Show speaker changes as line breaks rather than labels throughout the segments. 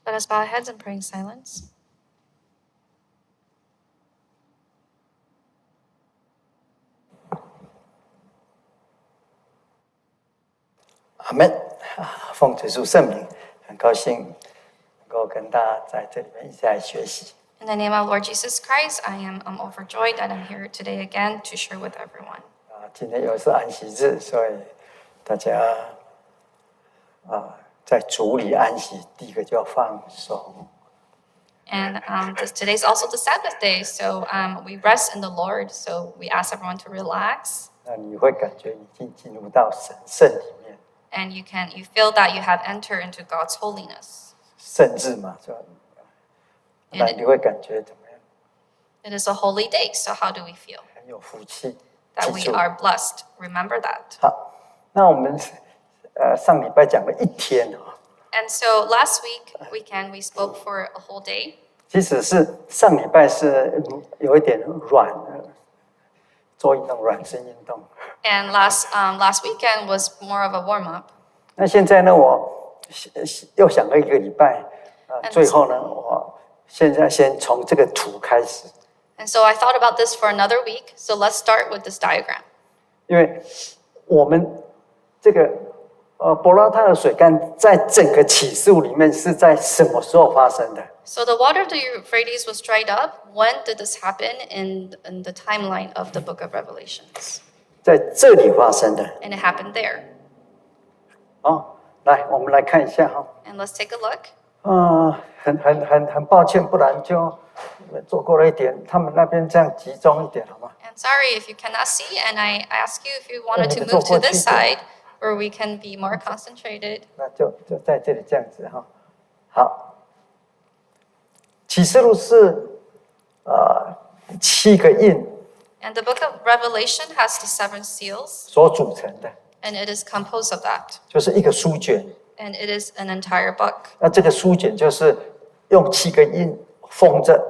Let us bow our heads and pray in silence.
Amen。奉主耶稣圣名，很高兴能够跟大家在这里面一起来学习。
In the name of Lord Jesus Christ, I am overjoyed that I'm here today again to share with everyone.
今天又是安息日，所以大家在主里安息，第一个就要放松。
And today's also the Sabbath day, so we rest in the Lord. So we ask everyone to relax.
那你会感觉已经进入到神圣里面。
And you feel that you have entered into God's holiness.
圣日嘛，那你会感觉怎么样？
It is a holy day, so how do we feel?
很有福气。
That we are blessed. Remember that.
好，那我们上礼拜讲了一天啊。
And so last weekend we spoke for a whole day.
其实是上礼拜是有一点软的，做运动软身运动。
And last weekend was more of a warm up.
那现在呢，我又想了一个礼拜，最后呢，我现在先从这个图开始。
And so I thought about this for another week. So let's start with this diagram.
因为我们这个伯拉大河水干在整个启示录里面是在什么时候发生的？
So the water of the Euphrates was dried up. When did this happen in the timeline of the book of Revelations?
在这里发生的。
And it happened there.
来，我们来看一下哈。
And let's take a look.
很抱歉，不然就做过了一点，他们那边这样集中一点好吗？
And sorry if you cannot see, and I ask you if you wanted to move to this side where we can be more concentrated.
那就在这里这样子哈。好，启示录是7个印
And the book of Revelation has the 7 seals,
所组成的，
and it is composed of that.
就是一个书卷。
And it is an entire book.
那这个书卷就是用7个印封着。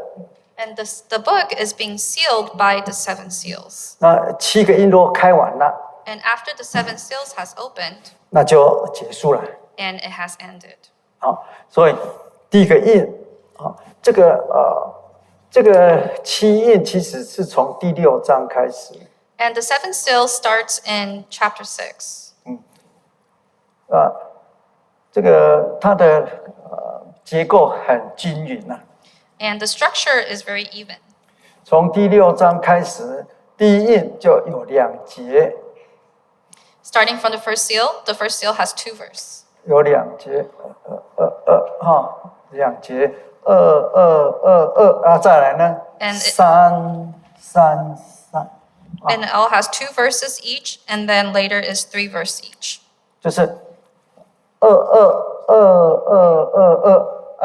And the book is being sealed by the 7 seals.
那7个印都开完了，
And after the 7 seals has opened,
那就结束了。
and it has ended.
好，所以第一个印这个7印其实是从第6章开始。
And the 7 seals starts in chapter 6.
这个它的结构很均匀啊。
And the structure is very even.
从第6章开始，第一印就有2节，
Starting from the first seal has 2 verses.
有2节，2节，2，再来呢，3，
And it all has 2 verses each, and then later is 3 verses each.
就是2，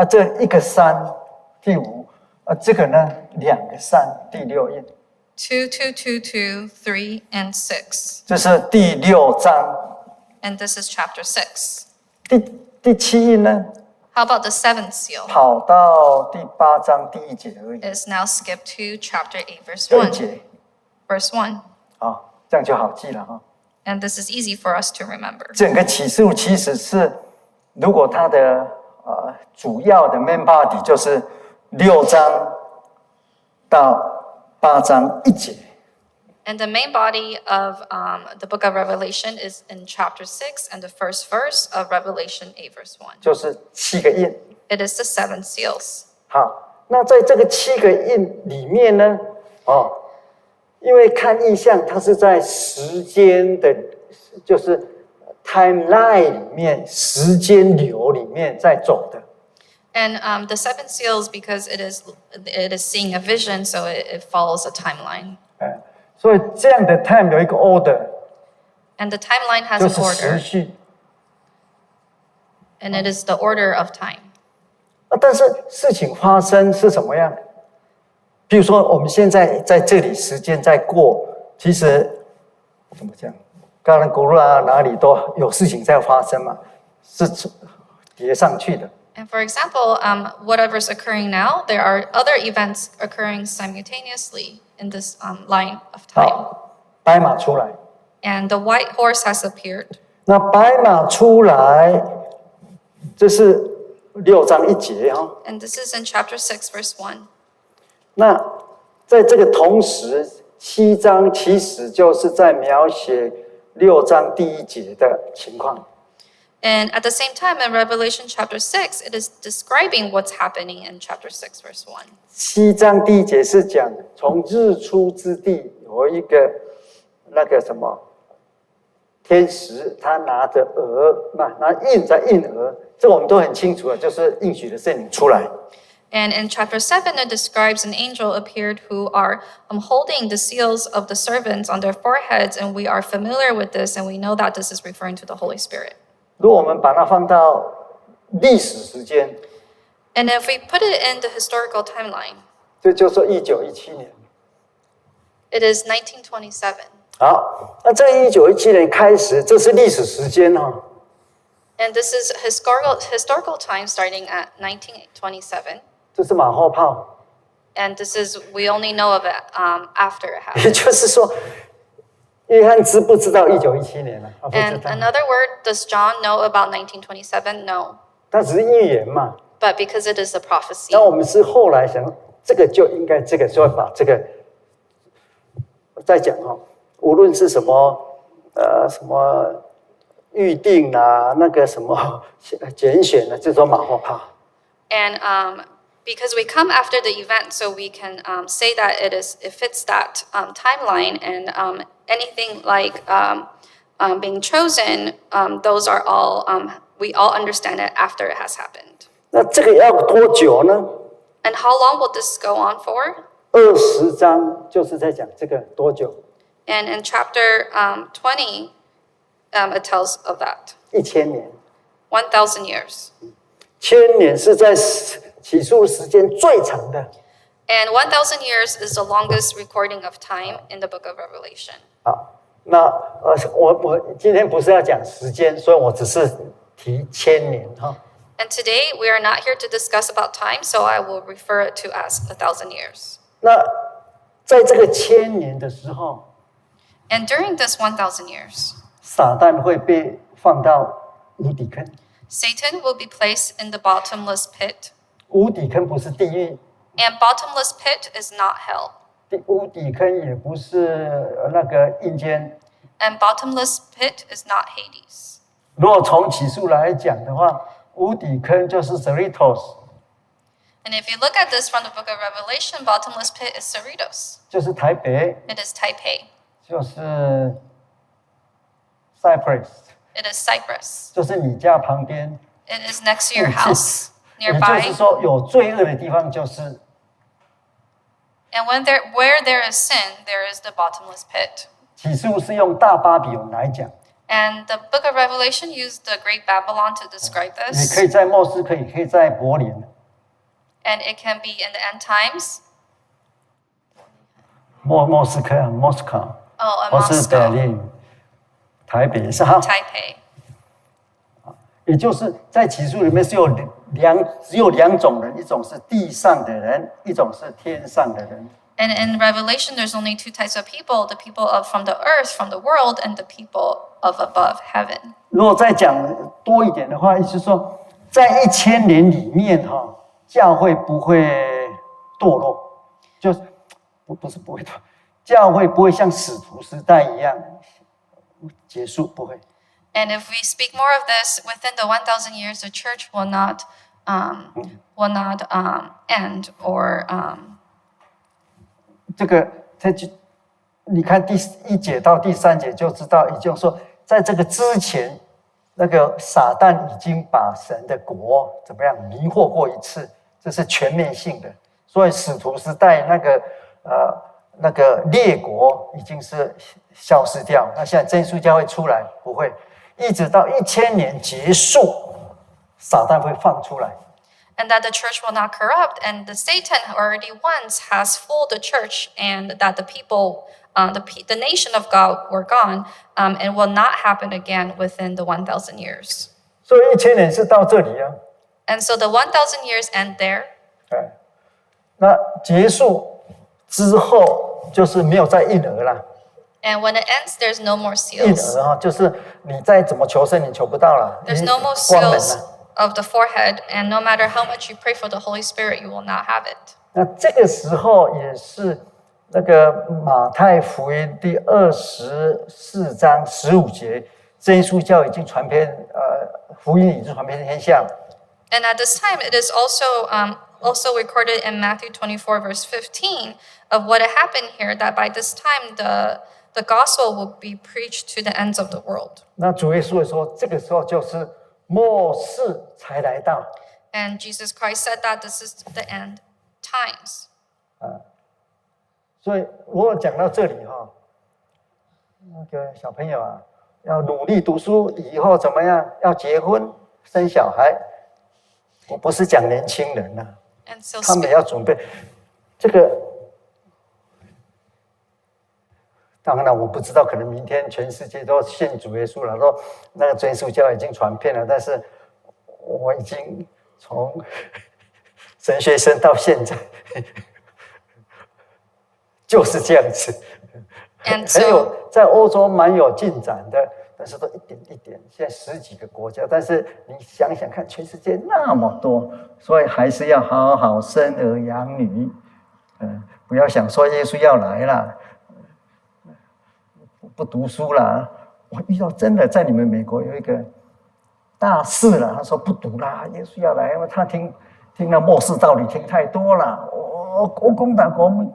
这一个3，第5，这个呢2个3，第6印。
2, 2, 2, 2, 3, and 6.
这是第6章。
And this is chapter 6.
第7印呢？
How about the 7th seal?
跑到第8章第1节而已。
Is now skipped to chapter 8, verse
1
1.
节。
Verse 1.
这样就好记了哈。
And this is easy for us to remember.
整个启示录其实是，如果它的主要的 main body 就是6章到8章1节。
And the main body of the book of Revelation is in chapter 6 and the first verse of Revelation 8, verse 1.
就是7个印。
It is the 7 seals.
好，那在这个7个印里面呢，因为看意象，它是在时间的，就是 timeline 里面，时间流里面在走的。
And the 7 seals, because it is seeing a vision, so it follows a timeline.
所以这样的 time 有一个 order，
And the timeline has
就
an
是时
order,
序。
and it is the order of time.
但是事情发生是怎么样？比如说我们现在在这里，时间在过，其实怎么讲？刚才古拉哪里都有事情在发生嘛，是叠上去的。
And for example, whatever's occurring now, there are other events occurring simultaneously in this line of time.
好，白马出来。
And the white horse has appeared.
那白马出来，这是6章1节哈。
And this is in chapter 6, verse 1.
那在这个同时，7章其实就是在描写6章第1节的情况。
And at the same time, in Revelation chapter 6, it is describing what's happening in chapter 6, verse 1.
7章第1节是讲从日出之地有一个那个什么天使，他拿着鹅，拿印在印额，这个我们都很清楚了，就是应许的圣灵出来。
And in chapter 7, it describes an angel appeared who are holding the seals of the servants on their foreheads, and we are familiar with this, and we know that this is referring to the Holy Spirit.
如果我们把它放到历史时间，
And if we put it in the historical timeline,
这就是1917年。
it is 1927.
好，那在1917年开始，这是历史时间哈。
And this is historical time starting at 1927.
这是马后炮，
And this is, we only know of it after it
也
happened.
就是说，约翰知不知道1917年啊？他不知
And
道，
another word, does John know about 1927? No.
他只是预言嘛。
But because it is a prophecy.
那我们是后来想，这个就应该这个，就要把这个再讲哈。无论是什么什么预定啊，那个什么拣选啊，这都马后炮。
And because we come after the event, so we can say that it fits that timeline, and anything like being chosen, those are all, we all understand it after it has happened.
那这个要多久呢？
And how long will this go on for?
20章就是在讲这个多久。
And in chapter 20, it tells of that.
1000年，
1,000 years.
1000年是在起诉时间最长的。
And 1,000 years is the longest recording of time in the book of Revelation.
好，那我今天不是要讲时间，所以我只是提1000年哈。
And today, we are not here to discuss about time, so I will refer it to as 1,000 years.
那在这个1000年的时候，
And during this 1,000 years,
撒旦会被放到无底坑。
Satan will be placed in the bottomless pit.
无底坑不是地狱，
And bottomless pit is not hell.
无底坑也不是那个阴间。
And bottomless pit is not Hades.
如果从起诉来讲的话，无底坑就是 Cerritos，
And if you look at this from the book of Revelation, bottomless pit is Cerritos.
就是台北，
It is Taipei.
就是 Cyprus，
It is Cyprus.
就是你家旁边。
It is next to your house,
也就
nearby.
是说，有罪恶的地方就是
And where there is sin, there is the bottomless pit.
起诉是用大巴比伦来讲，
And the book of Revelation used the Great Babylon to describe
也
this.
可以在莫斯科，也可以在柏林。
And it can be in the end times.
莫斯科啊，Moscow，
Oh, in
或是
Moscow,
柏林、台北是哈。
Taipei.
也就是在起诉里面只有两种人，一种是地上的人，一种是天上的人。
And in Revelation, there's only two types of people: the people from the earth, from the world, and the people of above heaven.
如果再讲多一点的话，意思是说，在1000年里面哈，教会不会堕落，就是不是不会堕落，教会不会像使徒时代一样结束，不会。
And if we speak more of this, within the 1,000 years, the church will not end or.
这个你看第1节到第3节就知道，也就是说，在这个之前，那个撒旦已经把神的国怎么样迷惑过一次，这是全面性的。所以使徒时代那个列国已经是消失掉，那现在真耶稣教会出来不会，一直到1000年结束，撒旦会放出来。
And that the church will not corrupt, and the Satan already once has fooled the church, and that the people, the nation of God were gone, and will not happen again within the 1,000 years.
所以1000年是到这里啊。
And so the 1,000 years end there.
对，那结束之后就是没有再印额了。
And when it ends, there's no more
印
seals.
额哈，就是你再怎么求圣，你求不到了，
There's no more
关门
seals
了。
of the forehead, and no matter how much you pray for the Holy Spirit, you will not have it.
那这个时候也是那个马太福音第24章15节，真耶稣教已经传遍，福音已经传遍天下。
And at this time, it is also recorded in Matthew 24, verse 15, of what had happened here, that by this time the gospel will be preached to the ends of the world.
那主耶稣说，这个时候就是末世才来到。
And Jesus Christ said that this is the end times.
所以如果讲到这里那个小朋友啊，要努力读书，以后怎么样？要结婚生小孩。我不是讲年轻人啊，
So
他们要准备这个。当然我不知道，可能明天全世界都信主耶稣了，说那个真耶稣教已经传遍了。但是我已经从神学生到现在就是这样子，很有在欧洲蛮有进展的，但是都一点一点，现在10几个国家，但是你想想看，全世界那么多，所以还是要好好生儿养女，不要想说耶稣要来了，不读书啦。我遇到真的在你们美国有一个大士了，他说不读啦，耶稣要来，因为他听那末世道理听太多了，我攻打国民，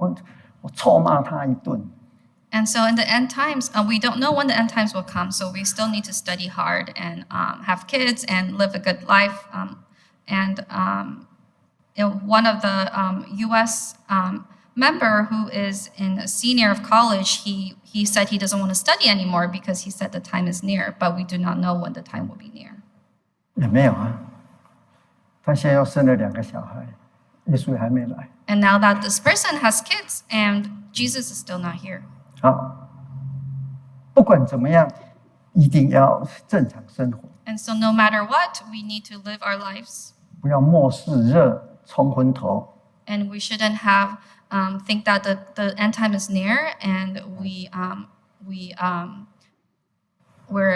我臭骂他一顿。
And so in the end times, we don't know when the end times will come, so we still need to study hard and have kids and live a good life. One of the U.S. Member who is in a senior of college, he said he doesn't want to study anymore because he said the time is near, but we do not know when the time will be near.
也没有啊，他现在又生了2个小孩，耶稣还没来。
And now that this person has kids, and Jesus is still not here.
好，不管怎么样，一定要正常生活。
And so no matter what, we need to live our lives.
不要末世热冲昏头。
And we shouldn't have think that the end time is near, and we're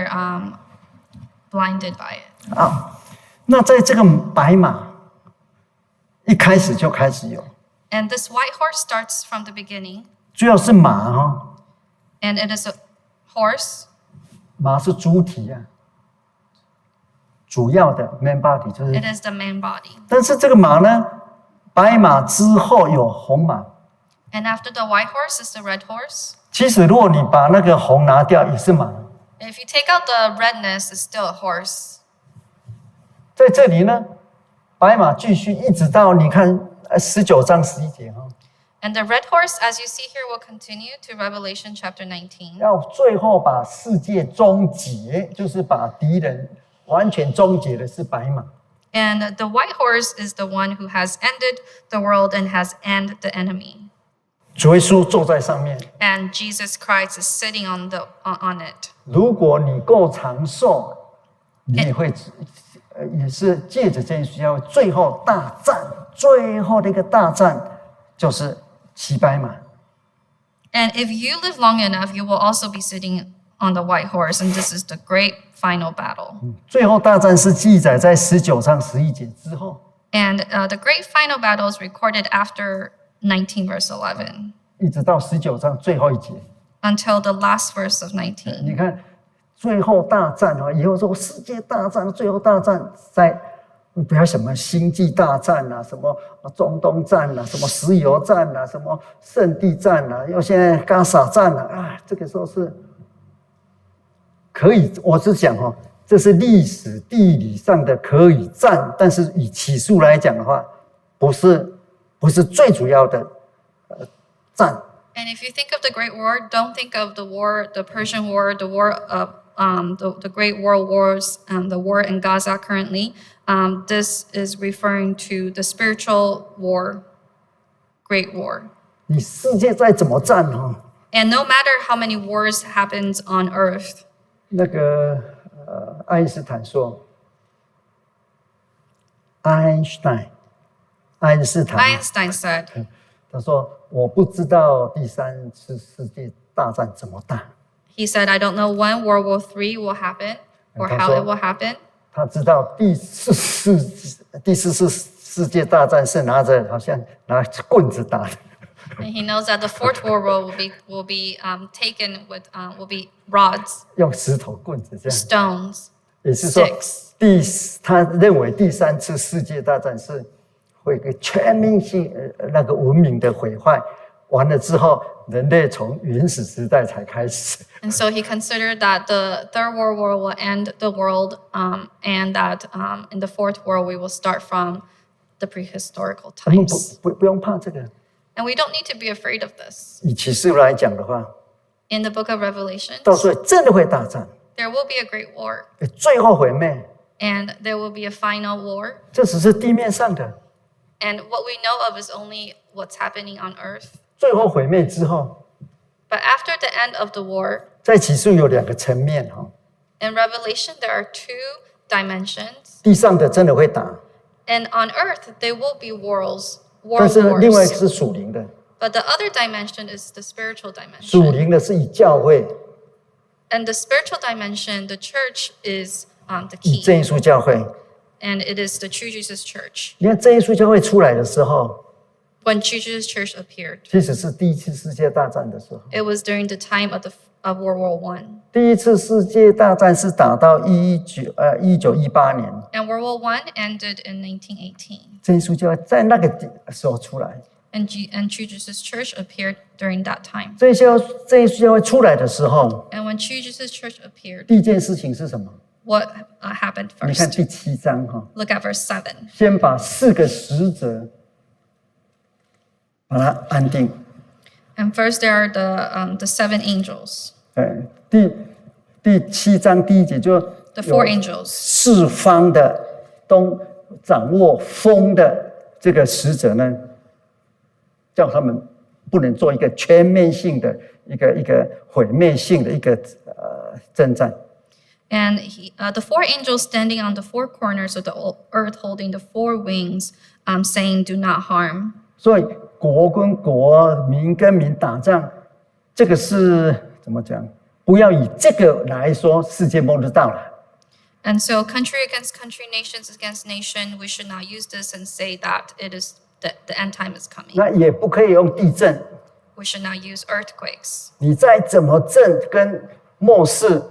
blinded by it.
好，那在这个白马一开始就开始有。
And this white horse starts from the beginning.
主要是马
And it is a horse.
马是主体啊，主要的 main body 就是。
It is the main body.
但是这个马呢，白马之后有红马。
And after the white horse is the red horse.
其实如果你把那个红拿掉，也是马。
If you take out the redness, it's still a horse.
在这里呢，白马继续一直到你看19章11节
And the red horse, as you see here, will continue to Revelation chapter 19.
要最后把世界终结，就是把敌人完全终结的是白马。
And the white horse is the one who has ended the world and has ended the enemy.
主耶稣坐在上面。
And Jesus Christ is sitting on it.
如果你够长寿，你也会也是借着这需要最后大战，最后的一个大战就是骑白马。
And if you live long enough, you will also be sitting on the white horse, and this is the great final battle.
最后大战是记载在19章11节之后。
And the great final battle is recorded after 19 verse 11.
一直到19章最后一节。
Until the last verse of 19.
你看，最后大战以后说世界大战，最后大战在不要什么星际大战啊，什么中东战啊，什么石油战啊，什么圣地战啊，又现在加沙战啊，这个时候是可以，我是讲这是历史地理上的可以战，但是以起诉来讲的话，不是最主要的战。
And if you think of the Great War, don't think of the war, the Persian War, the war of the Great World Wars, the war in Gaza currently. This is referring to the spiritual war, Great War.
你世界再怎么战
And no matter how many wars happens on earth.
那个爱因斯坦说 ，Einstein
said,
他说我不知道第3次世界大战怎么打。
He said, I don't know when World War III will happen or how it will happen.
他知道第四次世界大战是好像拿棍子打的。
And he knows that the Fourth World War will be taken with will be rods,
用石头棍子这样。
stones,
也是说
sticks.
他认为第三次世界大战是会一个全面性那个文明的毁坏，完了之后人类从原始时代才开始。
And so he considered that the Third World War will end the world, and that in the Fourth World we will start from the prehistorical
我们
times.
不用怕这个。
And we don't need to be afraid of this.
以启示录来讲的话，
In the book of Revelation,
到时候真的会大战，
there will be a great war,
最后毁灭。
and there will be a final war.
这只是地面上的，
And what we know of is only what's happening on earth.
最后毁灭之后，
But after the end of the war,
在启示录有2个层面哈，
in Revelation there are 2 dimensions.
地上的真的会打，
And on earth there will be war
但是另外一个
wars.
是属灵的，
But the other dimension is the spiritual
属
dimension.
灵的是以教会，
And the spiritual dimension, the church is the
以
key.
真耶稣教会。
And it is the True Jesus Church.
你看真耶稣教会出来的时候，
When True Jesus Church appeared,
其实是第一次世界大战的时候。
it was during the time of World War I.
第一次世界大战是打到1918年，
And World War I ended in 1918.
真耶稣教会在那个时候出来。
And True Jesus Church appeared during that time.
真耶稣教会出来的时候，
And when True Jesus Church appeared,
第一件事情是什么？
what happened
你看
first?
第7章哈，
Look at verse 7.
先把4个使者把它安定。
And first there are the 7 angels.
第7章第1节就
The 4 angels.
四方的都掌握风的这个使者呢，叫他们不能做一个全面性的一个毁灭性的一个征战。
And the 4 angels standing on the 4 corners of the earth holding the 4 wings, saying, "Do not harm."
所以国跟国、民跟民打仗，这个是怎么讲？不要以这个来说世界末日到了。
And so country against country, nations against nation, we should not use this and say that it is the end time is coming.
那也不可以用地震，
We should not use earthquakes.
你再怎么震跟末世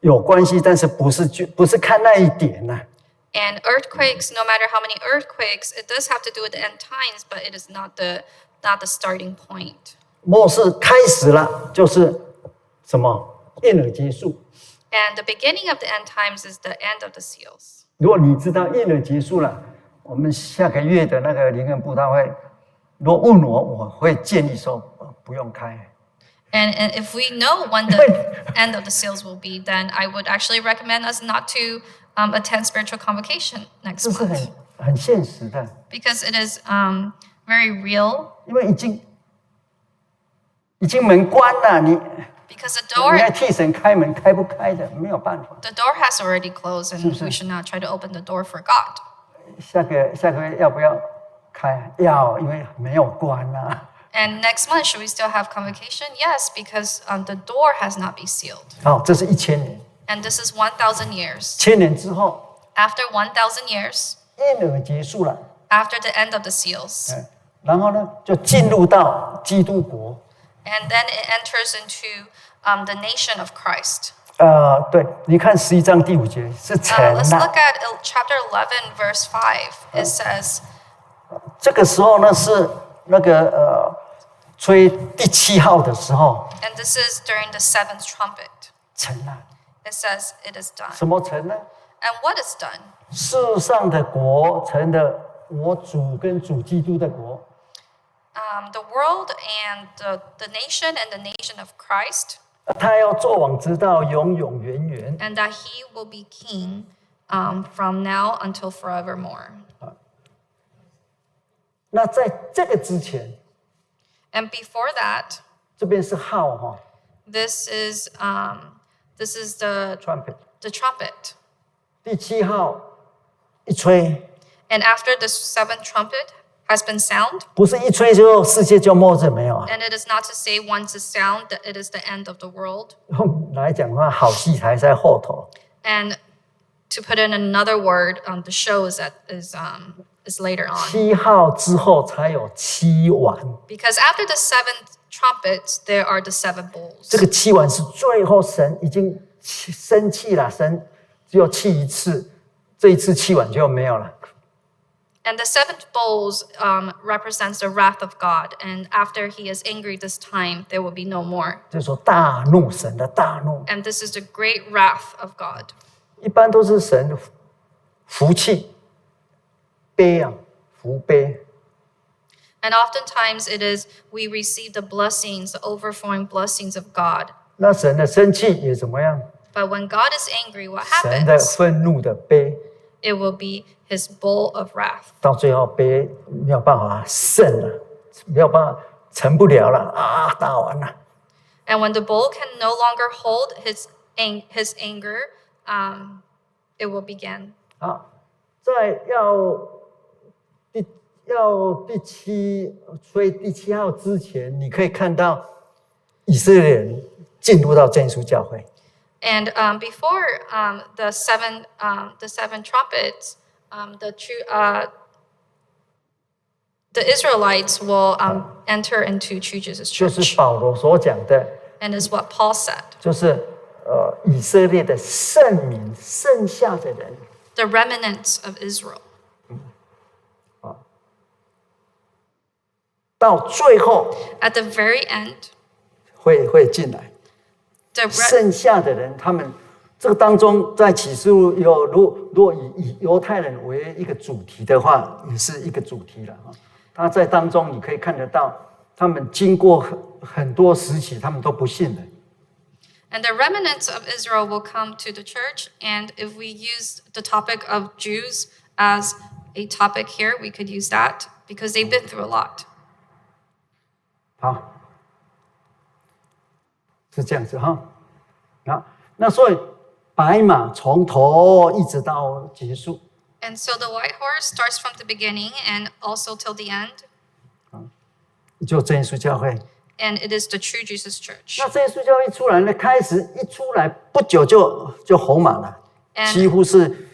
有关系，但是不是看那一点呐、
And earthquakes, no matter how many earthquakes, it does have to do with the end times, but it is not the starting point.
末世开始了，就是什么？婴儿结束。
And the beginning of the end times is the end of the seals.
如果你知道婴儿结束了，我们下个月的那个灵恩布道会，如果问我，我会建议说不用开。
And if we know when the end of the seals will be, then I would actually recommend us not to attend spiritual convocation next
这是
month.
很现实的，
Because it is very real.
因为已经门关了，你
Because the door
要替神开门，开不开的没有办法。
has already closed, and we should not try to open the door for God.
下个月要不要开？要，因为没有关啊。
And next month, should we still have convocation? Yes, because the door has not been sealed.
好，这是1000年
And this is 1,000 years.
，1000年之后，
After 1,000 years,
婴儿结束了，
after the end of the seals,
然后呢，就进入到基督国。
and then it enters into the nation of Christ.
对，你看11章第5节是成
Let's
了。
look at chapter 11, verse 5. It says,
这个时候呢是那个吹第7号的时候，
and this is during the 7th trumpet.
成了。
It says, it is done.
什么成呢？
And what is done?
世上的国成了我主跟主基督的国。
The world and the nation and the nation of Christ,
他要做王直到永永远远。
and that he will be king from now until forevermore.
那在这个之前，
And before that,
这边是号哈
this is the
，trumpet。
trumpet.
第7号一吹，
And after the 7th trumpet has been sound,
不是一吹就世界就末日没有啊。
and it is not to say once it's sound that it is the end of the world.
来讲的话，好戏还在后头。
And to put in another word, the shows that is later on.
7号之后才有7碗，
Because after the 7th trumpet, there are the 7 bowls.
这个7碗是最后神已经生气了，神只有气一次，这一次7碗就没有了。
And the 7th bowls represents the wrath of God. And after he is angry this time, there will be no more.
就是说大怒，神的大怒。
And this is the great wrath of God.
一般都是神福气杯啊，福杯。
And oftentimes it is we receive the blessings, the overflowing blessings of God.
那神的生气也怎么样？
But when God is angry, what
神的
happens?
愤怒的杯，
It will be his bowl of wrath.
到最后杯没有办法胜了，没有办法成不了了啊，打完了。
And when the bowl can no longer hold his anger, it will begin.
好，在吹第7号之前，你可以看到以色列人进入到真耶稣教会。
And before the seven trumpets, the Israelites will enter into true Jesus
就是
church.
保罗所讲的，
And is what Paul said.
就是以色列的圣民，剩下的人，
The remnants of Israel.
到最后
At the very end,
会进来。 剩下的人，他们这个当中，在启示录有，如果以犹太人为一个主题的话，也是一个主题了啊。他在当中你可以看得到，他们经过很多时期，他们都不信的。
and the remnants of Israel will come to the church. And if we use the topic of Jews as a topic here, we could use that because they've been through a lot.
好，是这样子哈。好，那所以白马从头一直到结束。
And so the white horse starts from the beginning and also till the end.
就真耶稣教会。
And it is the true Jesus church.
那真耶稣教会出来呢，开始一出来不久就红马了，
And
几乎是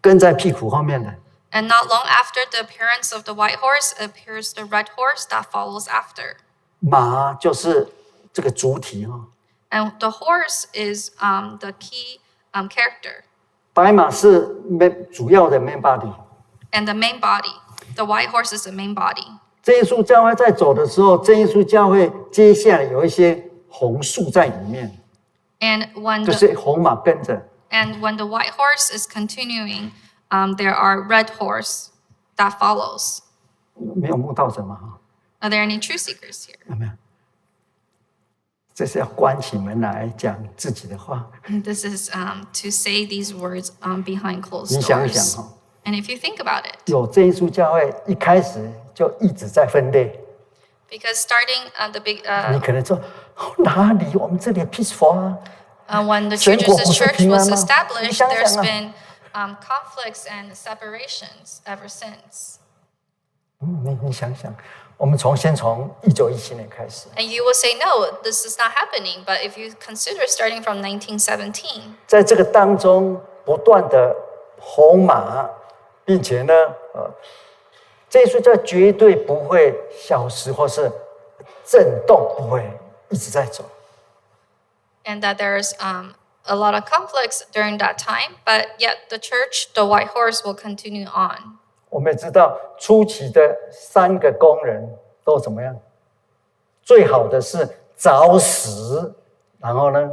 跟在屁股后面的。
And not long after the appearance of the white horse appears the red horse that follows after.
马就是这个主体哈，
And the horse is the key character
白马是主要的 main body。
and the main body. The white horse is the main body.
真耶稣教会在走的时候，真耶稣教会接下来有一些红树在里面，
And when
就
the,
是红马跟着。
and when the white horse is continuing, there are red horse that follows.
没有慕道者嘛哈，
Are there any truth seekers here?
有没有？这是要关起门来讲自己的话。
And this is to say these words behind
你
closed
想一
doors.
想哈，
And if you think about it,
有真耶稣教会一开始就一直在分裂。
because starting at the big,
你可能说哪里？我们这里 peaceful 啊。
when the true Jesus church was established,
你想想啊。
there's been conflicts and separations ever since.
你想想，我们先从1917年开始，
And you will say, no, this is not happening. But if you consider starting from 1917,
在这个当中不断的红马，并且呢，这耶稣教绝对不会消失或是震动，不会一直在走。
and that there's a lot of conflicts during that time, but yet the church, the white horse, will continue on.
我们也知道，初期的3个工人都怎么样？最好的是早死，然后呢，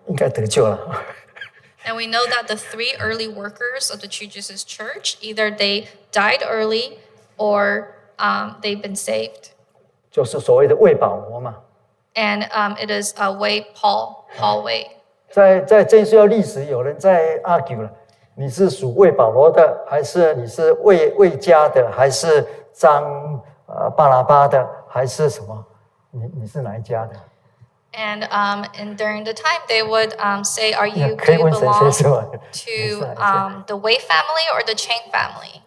应该得救了。
And we know that the 3 early workers of the True Jesus Church, either they died early or they've been saved.
就是所谓的喂保罗嘛。
And it is a way Paul way.
在真耶稣教历史，有人在 argue 了，你是属喂保罗的，还是你是喂家的，还是巴拿巴的，还是什么？你是哪一家的？
And during the time, they would say, "Are you do
可以
you
问谁
belong
是吧？
to the Wei family or the Chang family?"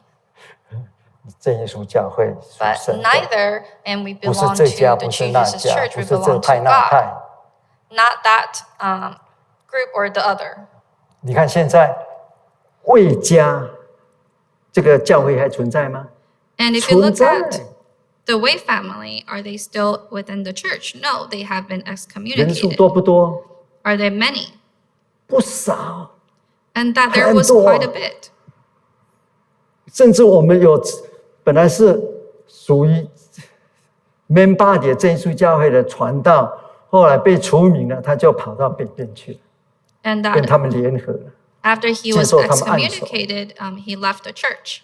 真耶稣教会属
But
神的，
neither, and we
不是
belong
这
to
家，
the
不是
True
那
Jesus
家，
Church.
不
We
是这
belong
派
to
那
God,
派。
not that group or the other.
你看现在卫家这个教会还存在吗？
And if you look
存
at
在，
the Wei family, are they still within the church? No, they have been
人数
excommunicated.
多不多？
Are there many?
不少，
And that there was
很多。
quite a bit.
甚至我们有本来是属于 main body 的真耶稣教会的传道，后来被除名了，他就跑到北边去了，
And
跟他
that
们联合了。
after he was
接受他们暗手。
excommunicated, he left the church.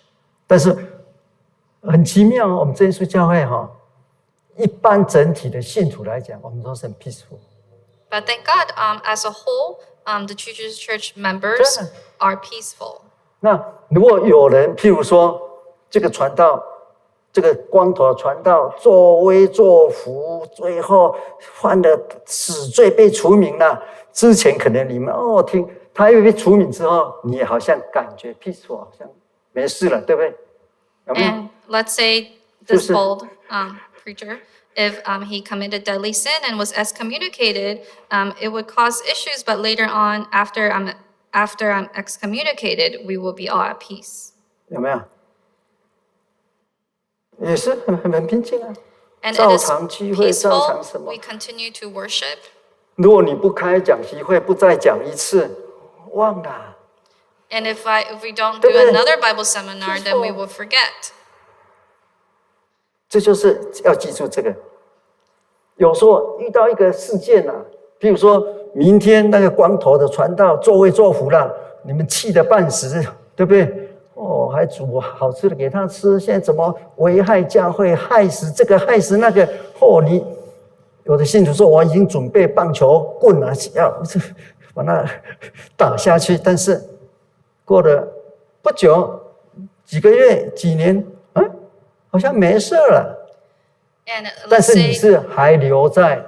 但是很奇妙哦，我们真耶稣教会一般整体的信徒来讲，我们都是很 peaceful。
But thank God, as a whole, the church members
真的。
are peaceful.
那如果有人，譬如说这个传道，这个光头传道作威作福，最后犯了死罪被除名了。之前可能你们听他又被除名之后，你也好像感觉 peaceful， 好像没事了，对不对？有没有？
And let's say this
就是。
bold preacher, if he committed deadly sin and was excommunicated, it would cause issues. But later on, after I'm excommunicated, we will be all at peace.
有没有？也是很平静啊，
And
照
it is
常聚会，照常
peaceful.
什么
We？continue to worship.
如果你不开讲习会，不再讲一次，忘了。
And if we don't do
对不对？
another Bible seminar, then we
Peaceful.
will forget.
这就是要记住这个。有时候遇到一个事件比如说明天那个光头的传道作威作福了，你们气得半死，对不对？还煮好吃的给他吃，现在怎么危害教会，害死这个，害死那个？你有的信徒说我已经准备棒球棍了，要把他打下去，但是过了不久，几个月、几年，好像没事了。
And
但
let's
是你
say
是还留在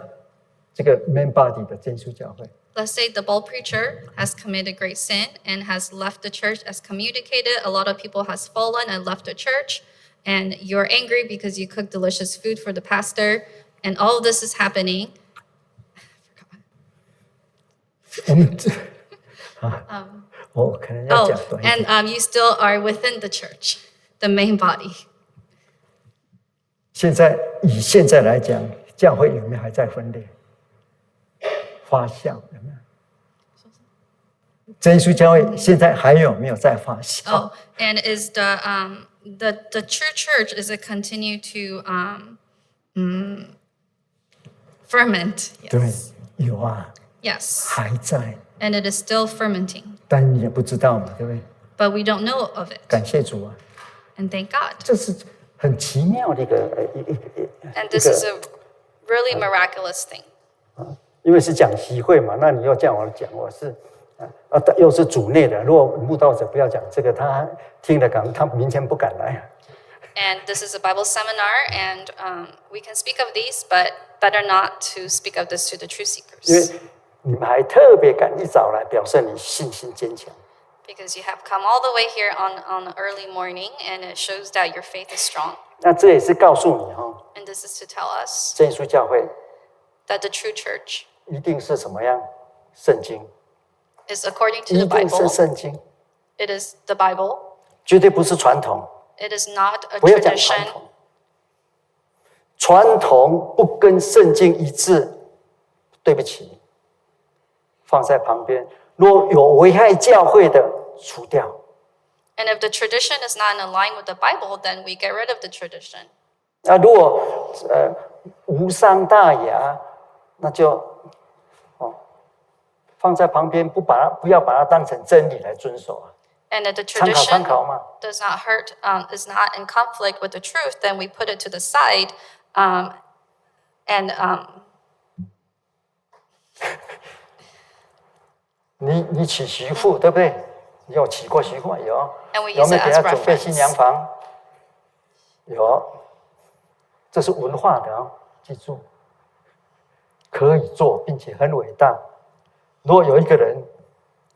这个 main body 的真耶稣教会，
let's say the bold preacher has committed great sin and has left the church, excommunicated. A lot of people has fallen and left the church, and you're angry because you cooked delicious food for the pastor, and all of this is happening.
我们我可能要
Oh,
讲短一点。
and you still are within the church, the main body.
以现在来讲，教会有没有还在分裂、发酵？有没有？真耶稣教会现在还有没有在发酵？
Oh, and is the true church, is it continue to ferment?
对
Yes.
有啊，
Yes.
还在，
And it is still fermenting,
但你也不知道嘛，对不对？
but we don't know of it.
感谢主啊，
And thank God.
这是很奇妙的一个
And this is a really miraculous thing.
因为是讲习会嘛，那你又叫我讲，我是又是主内的。如果慕道者不要讲这个，他听了他明天不敢来。
And this is a Bible seminar, and we can speak of these, but better not to speak of this to the truth
因
seekers.
为你们还特别赶一早来，表示你信心坚强。
Because you have come all the way here on the early morning, and it shows that your faith is strong.
那这也是告诉你
And this is to tell us
真耶稣教会
that the true church
一定是什么样？圣经，
is according to
一
the
定是
Bible.
圣经，
It is the Bible.
绝对不是传统。
It is not a
不要讲传
tradition.
统，传统不跟圣经一致，对不起，放在旁边。若有危害教会的，除掉。
And if the tradition is not in line with the Bible, then we get rid of the tradition.
那如果无伤大雅，那就放在旁边，不要把它当成真理来遵守啊。
And if the
参
tradition
考嘛。
does not hurt, is not in conflict with the truth, then we put it to the side. And
你娶媳妇对不对？你有娶过媳妇吗？有。
And we
有
use
没
it
有给
as
她准备新娘
reference.
房？有。这是文化的记住。可以做，并且很伟大。如果有一个人，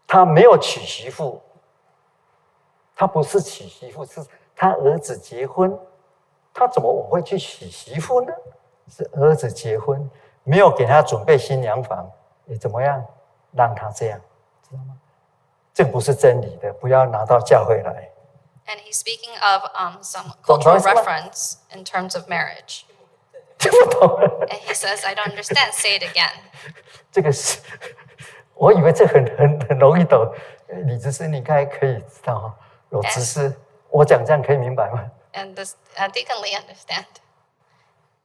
他没有娶媳妇，他不是娶媳妇，是他儿子结婚，他怎么我会去娶媳妇呢？是儿子结婚，没有给他准备新娘房，你怎么样？让他这样，知道吗？这不是真理的，不要拿到教会来。
And he's speaking of some cultural reference in terms of marriage.
听不懂了。
And he says, I don't understand. Say it again.
这个是，我以为这很容易懂。李执事，你应该可以知道，有执事，我讲这样可以明白吗？
And this Deacon Lee understand.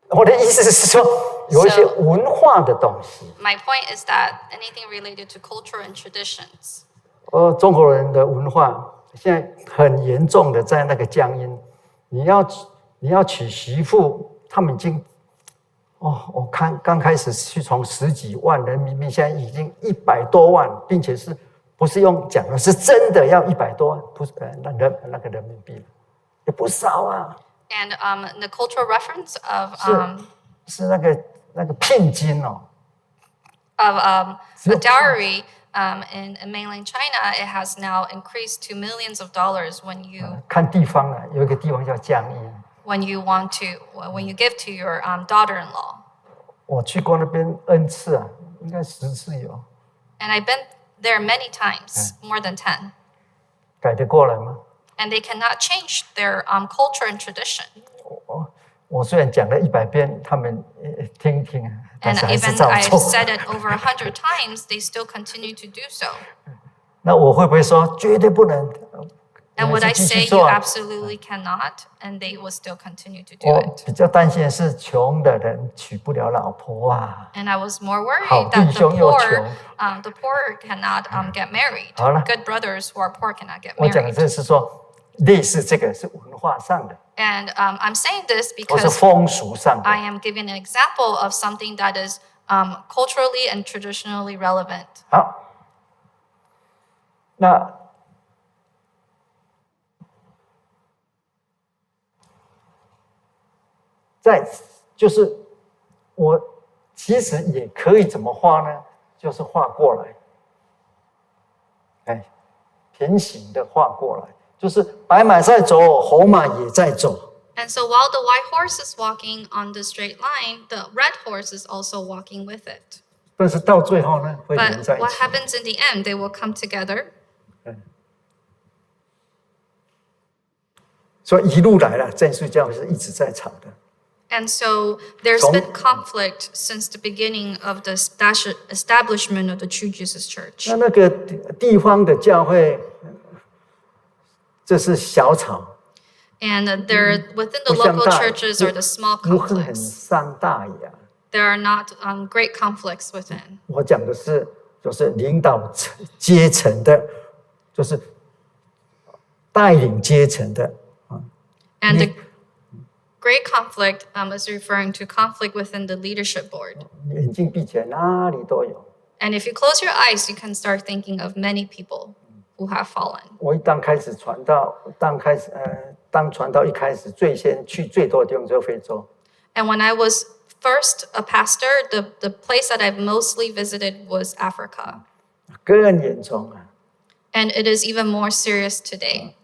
我的意思是说，有一些文化的东西。
My point is that anything related to culture and traditions.
中国人的文化现在很严重的在那个江阴，你要娶媳妇，他们已经，我看刚开始是从10几万人民币，现在已经100多万，并且是不是用讲的，是真的要100多万，不是那个人民币，也不少啊。
And the cultural reference of
是那个聘金哦。
Of a dowry in mainland China, it has now increased to millions of dollars when you
看地方啊，有一个地方叫江阴。
when you give to your daughter-in-law.
我去过那边 N 次啊，应该10次有。
And I've been there many times, more than 10.
改得过来吗？
And they cannot change their culture and tradition.
我虽然讲了100遍，他们听听啊，但
And
是还是
even
照
I've
做。
said it over 100 times, they still continue to do so.
那我会不会说绝对不能？
And would I
继
say
续
you
做啊？
absolutely cannot, and they will still continue to do
我
it?
比较担心的是，穷的人娶不了老婆啊。
And I was more worried
好
that
弟兄又穷。
the poor cannot get married.
好了。
Good brothers who are poor cannot get
我讲的
married.
这是说，类似这个是文化上的，
And I'm saying this
或是
because
风俗上的
I。am giving an example of something that is culturally and traditionally relevant.
好，那就是我其实也可以怎么画呢？就是画过来，平行的画过来，就是白马在走，红马也在走。
And so while the white horse is walking on the straight line, the red horse is also walking with it.
但是到最后呢，会连
But
在一
what
起。
happens in the end? They will come together.
所以一路来了，正式教会是一直在吵的。
And so there's been conflict since the beginning of the establishment of the True Jesus Church.
那个地方的教会，这是小吵。
And they're within the local churches or the small
不会很
conflicts.
伤大雅。
There are not great conflicts within.
我讲的是，就是领导阶层的，就是带领阶层的。
And the great conflict is referring to conflict within the leadership board.
眼睛闭起来，哪里都有。
And if you close your eyes, you can start thinking of many people who have fallen.
我当开始传道，当传道一开始，最先去最多的地方就是非洲。
And when I was first a pastor, the place that I've mostly visited was Africa.
更严重啊！
And it is even more serious today.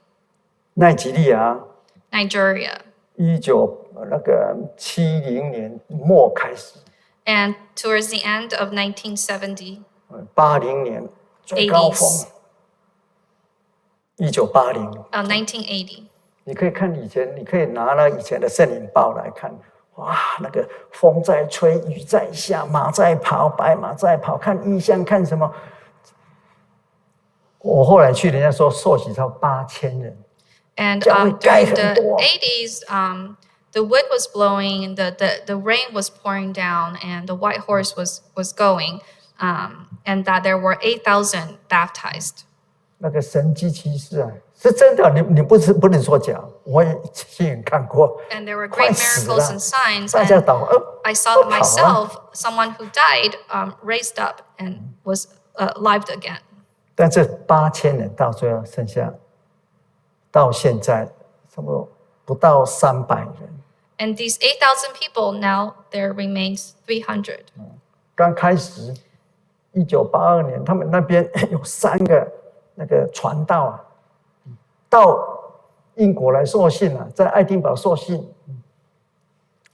奈及利亚
Nigeria.
1970年末开始，
And towards the end of 1970,
80年最高峰，1980。
1980.
你可以看以前，你可以拿了以前的圣灵报来看，哇，那个风在吹，雨在下，马在跑，白马在跑，看异象，看什么？我后来去，人家说受洗超8000人。
And
教会
during
盖
the
很多。
80s, the wind was blowing, the rain was pouring down, and the white horse was going, and that there were 8,000 baptized.
那个神迹奇事啊，是真的，你不能说假，我也亲眼看过。
And there were
快
great
死
miracles
了
and signs.
大家
And
祷告，
I saw
都跑了
myself, someone who died, raised up and was lived again.
但这8000人到最后剩下，到现在差不多不到300人。
And these 8,000 people, now there remains 300.
刚开始，1982年，他们那边有3个那个传道啊，到英国来受训啊，在爱丁堡受训。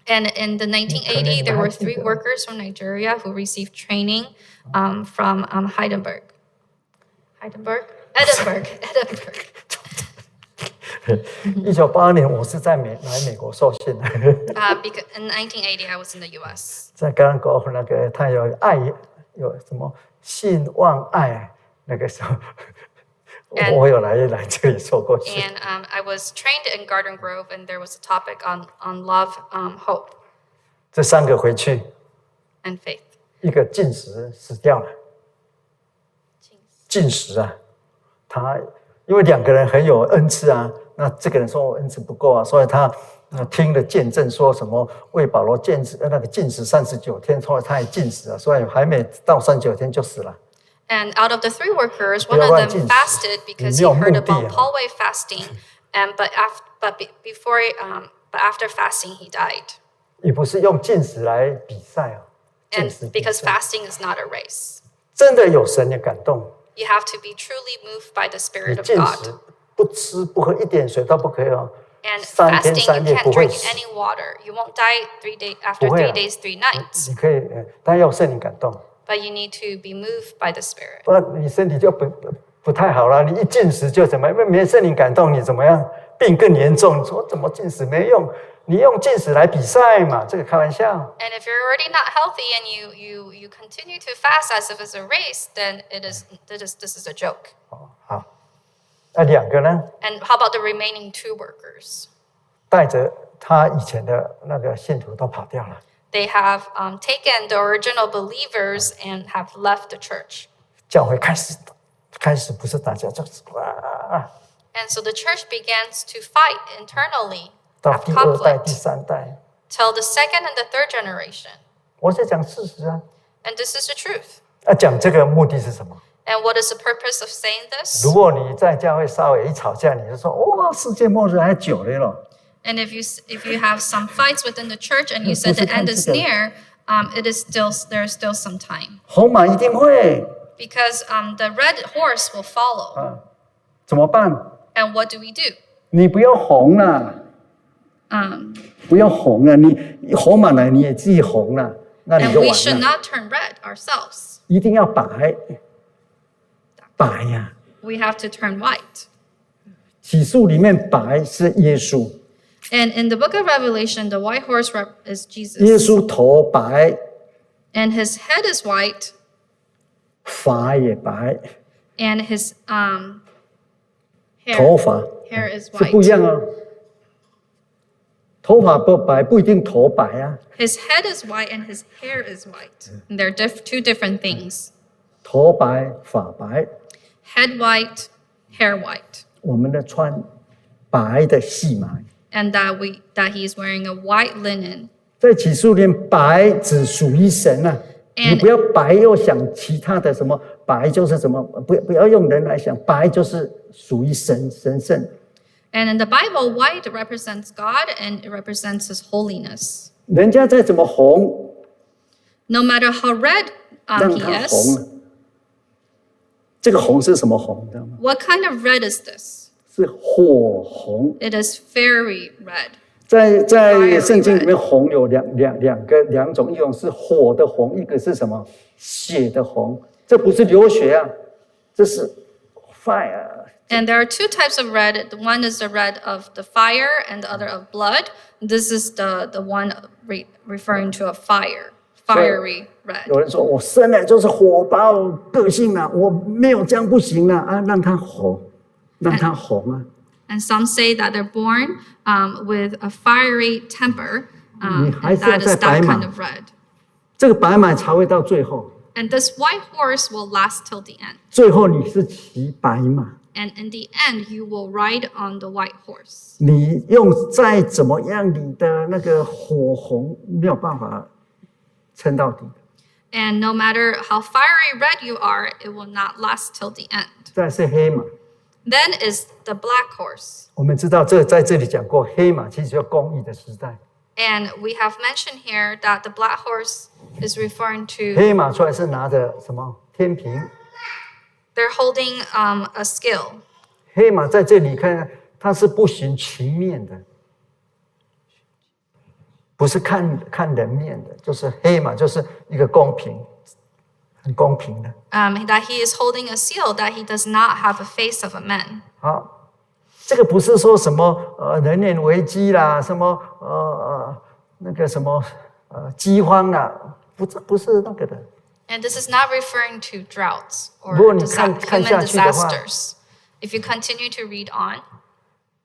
And in the 1980, there were 3 workers from Nigeria who received training from Edinburgh.
1982年我是在来美国受训的。
Because in 1980, I was in the U.S.
在刚刚讲那个，他有爱，有什么信望爱，那个时候我有来这里受过训。
And I was trained in Garden Grove, and there was a topic on love, hope,
这3个回去，
and faith.
一个进食死掉了，进食啊，他因为2个人很有恩赐啊，那这个人说我恩赐不够啊，所以他听了见证说什么为保罗禁食39天，后来他也禁食了，所以还没到39天就死了。
And out of the 3 workers, one of them fasted because he heard about Paul way fasting, but after fasting he died.
也不是用禁食来比赛啊，
And because fasting is not a race.
真的有神的感动。
You have to be truly moved by the Spirit of
禁食
God.
不吃不喝一点水都不可以哦。
And
3天
fasting,
3
you
夜
can't
不会
drink
死。
any water. You won't die after 3 days, 3 nights.
你可以，但要圣灵感动。
But you need to be moved by the Spirit.
不然你身体就不太好了。你一禁食就怎么样？因为没圣灵感动，你怎么样？病更严重。你说怎么禁食没用？你用禁食来比赛嘛？这个开玩笑。
And if you're already not healthy and you continue to fast as if it's a race, then this is a joke.
好，那2个呢？
And how about the remaining 2 workers?
带着他以前的那个信徒都跑掉了。
They have taken the original believers and have left the church.
教会开始不是大家就是
And so the church begins to fight internally,
到
have
第2代、第
conflict,
3代。
till the 2nd and the 3rd generation.
我在讲事实啊。
And this is the truth.
讲这个目的是什么？
And what is the purpose of saying this?
如果你在教会稍微一吵架，你就说哇，世界末日还久了咯。
And if you have some fights within the church and you said the end is near, there's still some time.
红马一定会
Because the red horse will follow.
怎么办？
And what do we do?
你不要红了，不要红了，你红马来你也自己红了，那你
And
就
we
完
should
了。
not turn red ourselves.
一定要白呀。
We have to turn white.
启示里面白是耶稣，
And in the book of Revelation, the white horse is
耶
Jesus.
稣头白，
And his head is white,
发也白，
and his
头发
hair is
是不一
white.
样哦。头发不白不一定头白啊，
His head is white and his hair is white. And they're 2 different things.
头白发白。
Head white, hair white.
我们的穿白的细麻，
And that he is wearing a white linen.
在启示里面，白只属于神啊。你不要白又想其他的什么，白就是什么，不要用人来想，白就是属于神圣。
And in the Bible, white represents God and it represents his holiness.
人家再怎么红，
No matter how red
让
he
他
is,
红。这个红是什么红？你知道吗？
what kind of red is this?
是火红。
It is fiery red.
在圣经里面，红有两种，一种是火的红，一个是什么？血的红。这不是流血啊，这是 fire。
And there are 2 types of red. One is the red of the fire and the other of blood. This is the one referring to a fiery red.
有人说我生来就是火爆个性啊，我没有这样不行啊，让他红，让他红啊。
And some say that they're born with a fiery temper, and that is that kind of red.
这个白马才会到最后。
And this white horse will last till the end.
最后你是骑白马，
And in the end, you will ride on the white horse.
你用再怎么样，你的那个火红没有办法撑到底。
And no matter how fiery red you are, it will not last till the end.
再是黑马，
Then is the black horse.
我们知道在这里讲过，黑马其实就公义的时代。
And we have mentioned here that the black horse is referring to
黑马出来是拿着什么天平？
they're holding a scale.
黑马在这里看，它是不徇情面的。不是看人面的，就是黑嘛，就是一个公平，很公平的。
That he is holding a seal, that he does not have a face of a man.
好，这个不是说什么人脸危机啦，什么那个什么饥荒啦，不是那个的。
And this is not referring to droughts or
如果你看
human
下去的话，
disasters. If you continue to read on,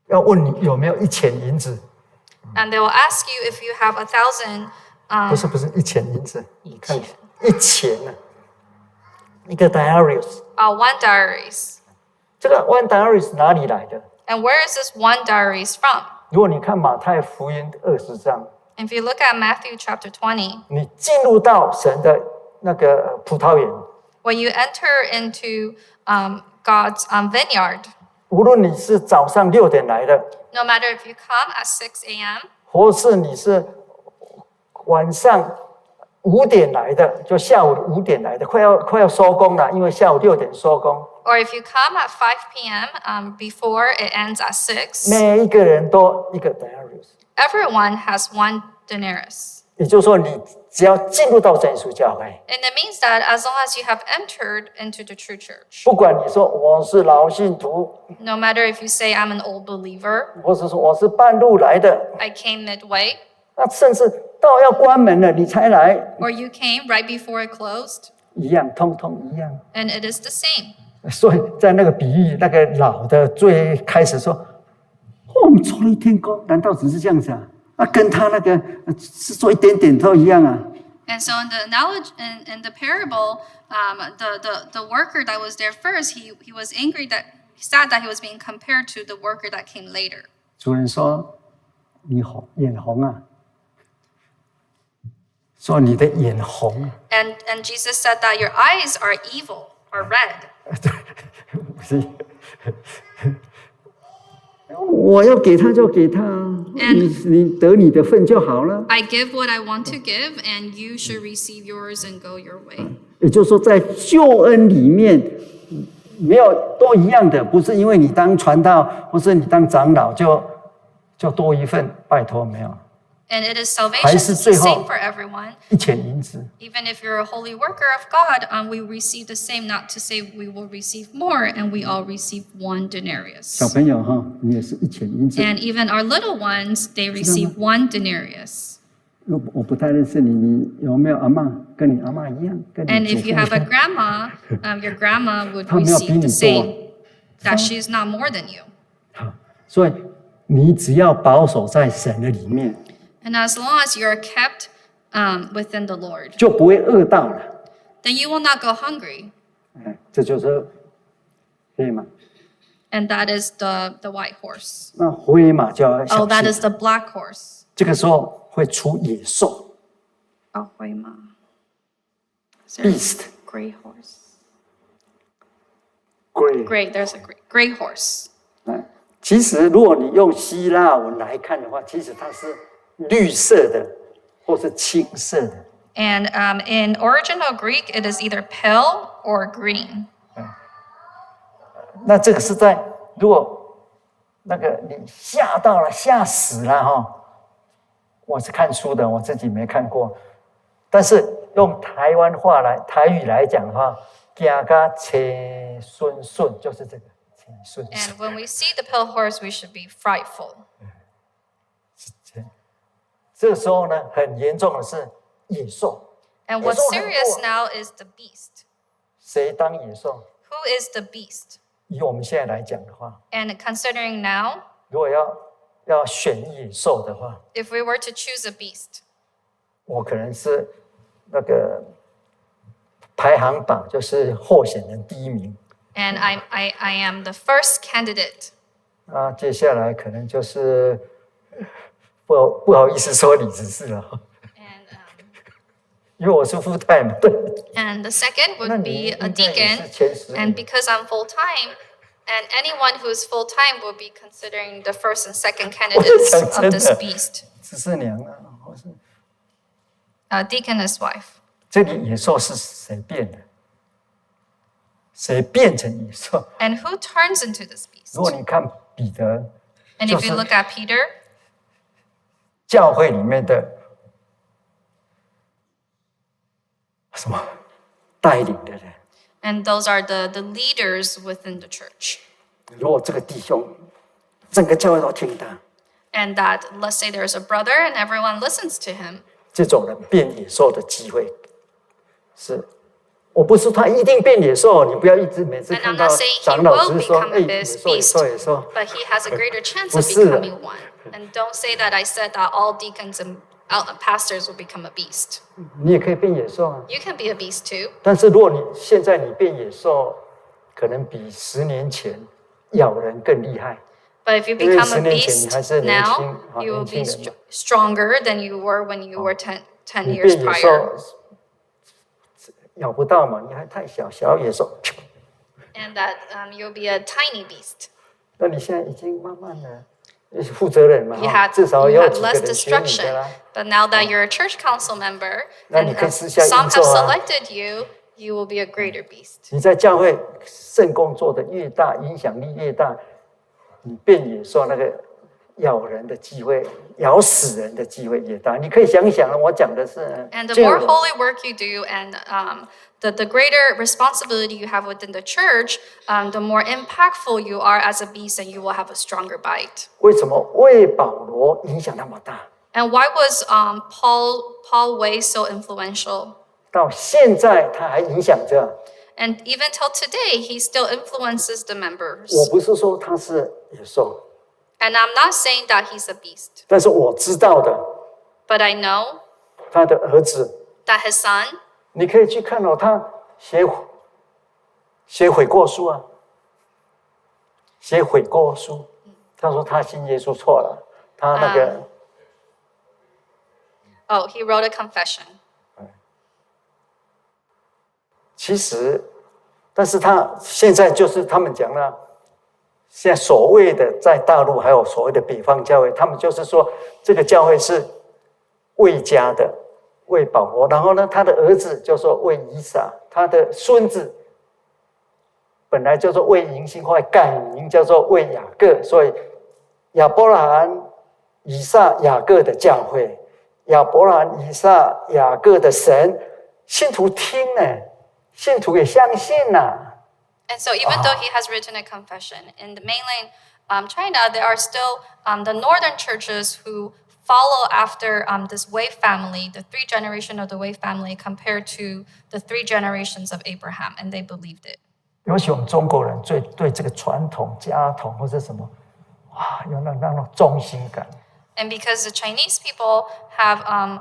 要问你有没有1000银子？
and they will ask you if you have 1,000.
不是1000银子，你看1000啊，一个 denarius。One
darius.
这个 one denarius 哪里来的？
And where is this one darius from?
如果你看马太福音20章，
If you look at Matthew chapter 20,
你进入到神的那个葡萄园，
when you enter into God's vineyard,
无论你是早上6点来的，
no matter if you come at 6 a.m.
或是你是晚上5点来的，就下午5点来的，快要收工了，因为下午6点收工。
Or if you come at 5 p.m. Before it ends at 6,
每一个人都一个 denarius，
everyone has one denarius.
也就是说，你只要进入到真耶稣教会，
And it means that as long as you have entered into the true church,
不管你说我是老信徒，
no matter if you say I'm an old believer,
或者说我是半路来的，
I came midway,
那甚至到要关门了你才来，
or you came right before it closed,
一样，通通一样。
and it is the same.
所以在那个比喻，那个老的最开始说：“我们出了天宫，难道只是这样子啊？那跟他那个是做一点点都一样啊。”
And so in the analogy, in the parable, the worker that was there first, he was angry sad that he was being compared to the worker that came later.
主人说：“你眼红啊！”说你的眼红。
And Jesus said that your eyes are evil, are red.
不是，我要给他就给他，你得你的份就好了。
I give what I want to give, and you should receive yours and go your way.
也就是说，在救恩里面，没有都一样的，不是因为你当传道或是你当长老就多一份，拜托没有。
And it is salvation
还是
is
最
the
后
same for everyone.
1000银子。
Even if you're a holy worker of God, we receive the same, not to say we will receive more, and we all receive one
小
denarius.
朋友哈，你也是1000银子。
And even our little ones, they receive one denarius.
我不太认识你，你有没有阿嬷跟你阿嬷一样？跟你
And
祖
if
父
you
一
have a
样
grandma, your grandma would
他没有比
receive
你
the
多。
same, that she's not more than you.
好，所以你只要保守在神的里面，
And as long as you're kept within the Lord,
就不会饿到了。
then you will not go hungry.
这就是黑马。
And that is the white horse.
那灰马就要
Oh,
小
that
心，
is the black horse.
这个时候会出野兽
Oh, 灰马. Is there a
beast
gray horse?
gray。
Gray, there's a gray horse.
其实如果你用希腊文来看的话，其实它是绿色的或是青色的。
And in original Greek, it is either pale or green.
那这个是在如果那个你吓到了、吓死了哈，我是看书的，我自己没看过。但是用台湾话来台语来讲的话，行甲车顺顺就是这个车顺
And
顺。
when we see the pale horse, we should be frightful.
这个时候呢，很严重的是野兽。
And what's serious now is the beast.
谁当野兽？
Who is the beast?
以我们现在来讲的话，
And considering now,
如果要选野兽的话，
if we were to choose a beast,
我可能是那个排行榜就是候选人第1名。
and I am the first candidate,
啊，接下来可能就是不好意思说李执事了，
and
因为我是full time，对。
and the second
那
would
你
be a
应该也
deacon.
是前10
And
名。
because I'm full time, and anyone who is full time will be considering the first and second candidates of this beast.
执事娘啊，或是
Deaconess wife.
这里野兽是谁变的？谁变成野兽？
And who turns into this beast?
如果你看彼得，
And
就
if
是
you look at Peter,
教会里面的什么带领的人。
And those are the leaders within the church.
如果这个弟兄整个教会都听他，
And that, let's say there's a brother and everyone listens to him.
这种人变野兽的机会是。我不是他一定变野兽，你不要一直每次
And
看
I'm
到
not saying he
长老
will
只是说，
become
野
this
兽野
beast,
兽野兽。
but he has a greater chance
不
of
是的。
becoming one. And don't say that I said that all deacons and pastors will become a beast.
你也可以变野兽啊。
You can be a beast too.
但是如果你现在你变野兽，可能比10年前咬人更厉害。
But if you
因为
become
10
a
年前
beast
你还是年轻
now, you will
年
be
轻人嘛。
stronger than you were when you were 10
你
years
变野
prior.
兽咬不到嘛，你还太小，小野兽。
And that you'll be a tiny beast.
那你现在已经慢慢的负责人嘛，
You had
至少
you
有
had
几个
less
人选你的
destruction.
啦。
But now that you're a church council member
那
and
你可以私下
some
运
have
作啊。
selected you, you will be a greater beast.
你在教会圣工做的越大，影响力越大，你变野兽那个咬人的机会、咬死人的机会越大。你可以想一想，我讲的是
And the
这
more
样
holy work you do and the greater responsibility you have within the church, the more impactful you are as a beast and you will have a stronger bite.
为什么为保罗影响那么大？
And why was Paul Way so influential?
到现在他还影响着。
And even till today, he still influences the members.
我不是说他是野兽，
And I'm not saying that he's a beast,
但是我知道的，
but I know
他的儿子，
that his son,
你可以去看哦，他写悔过书啊，写悔过书。他说他信耶稣错了，他那个。
he wrote a confession.
其实，但是他现在就是他们讲了，现在所谓的在大陆还有所谓的北方教会，他们就是说这个教会是魏家的魏保罗，然后呢，他的儿子就说魏以撒，他的孙子本来叫做魏迎新，后来改名叫做魏雅各，所以亚伯拉罕、以撒、雅各的教会，亚伯拉罕、以撒、雅各的神，信徒听呢。信徒也相信呐。
And so even though he has written a confession, in the mainland China, there are still the northern churches who follow after this Wei family, the 3 generations of the Wei family, compared to the 3 generations of Abraham, and they believed it.
尤其我们中国人对这个传统家统或者什么，哇，有那种忠心感。
And because the Chinese people have a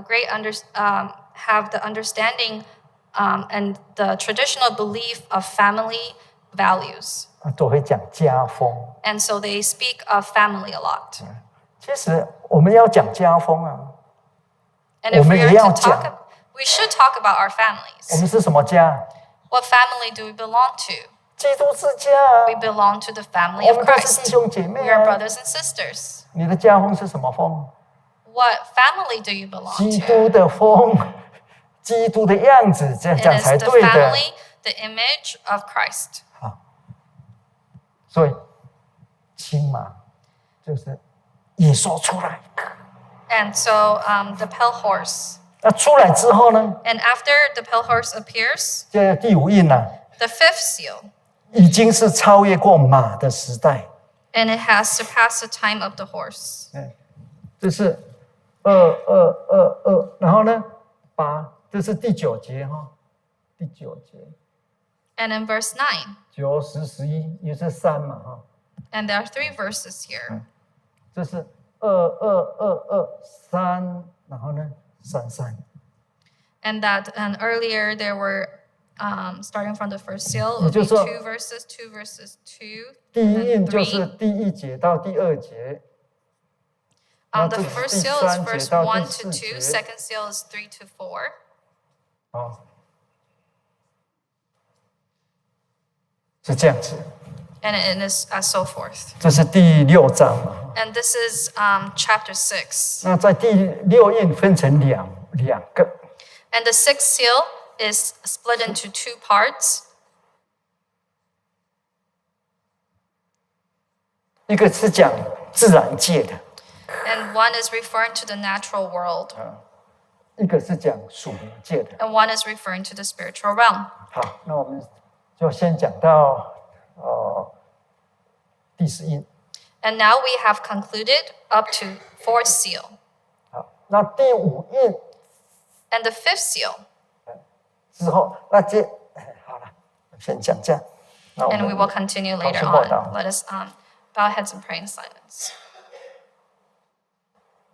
great have the understanding and the traditional belief of family values.
都会讲家风。
And so they speak of family a lot.
其实我们要讲家风啊。
And if
我们
we
也
are
要
to
讲。
talk, we should talk about our
我
families.
们是什么家？
What family do we belong to?
基督之家啊。
We belong to the family
我
of
们都是弟
Christ.
兄姐妹
We are
啊。
brothers and sisters.
你的家风是什么风？
What family do you belong
基
to?
督的风，基督的样子，这
It
样
is
才
the
对的。
family, the image of Christ.
所以，亲嘛，就是野兽出来。
And so the pale horse.
那出来之后呢？
And after the pale horse appears,
现在第5印了，
the 5th seal.
已经是超越过马的时代。
And it has surpassed the time of the horse.
这是2，然后呢8，这是第9节哈，第9节。
And in verse 9,
9、10、11也是3嘛哈，
and there are 3 verses here.
这是3，然后呢3。
And earlier there were, starting from the first seal, it would be
也就是说
2 verses, 2,
第
and
1 印
then
就是
3.
第1节到第2节。
The first seal is verse 1 to 2, second seal is 3 to 4.
是这样子。
And it is so forth.
这是第6章嘛。
And this is chapter 6.
那在第6印分成两个。
And the 6th seal is split into 2 parts.
一个是讲自然界的，
And one is referring to the natural world.
一个是讲属灵界的。
and one is referring to the spiritual realm.
好，那我们就先讲到第十印。
And now we have concluded up to fourth seal.
好，那第五印
And the fifth seal.
之后，好了，先讲这样。那我
And we
们
will continue later
告诉报道。
on. Let us bow our heads and pray in silence.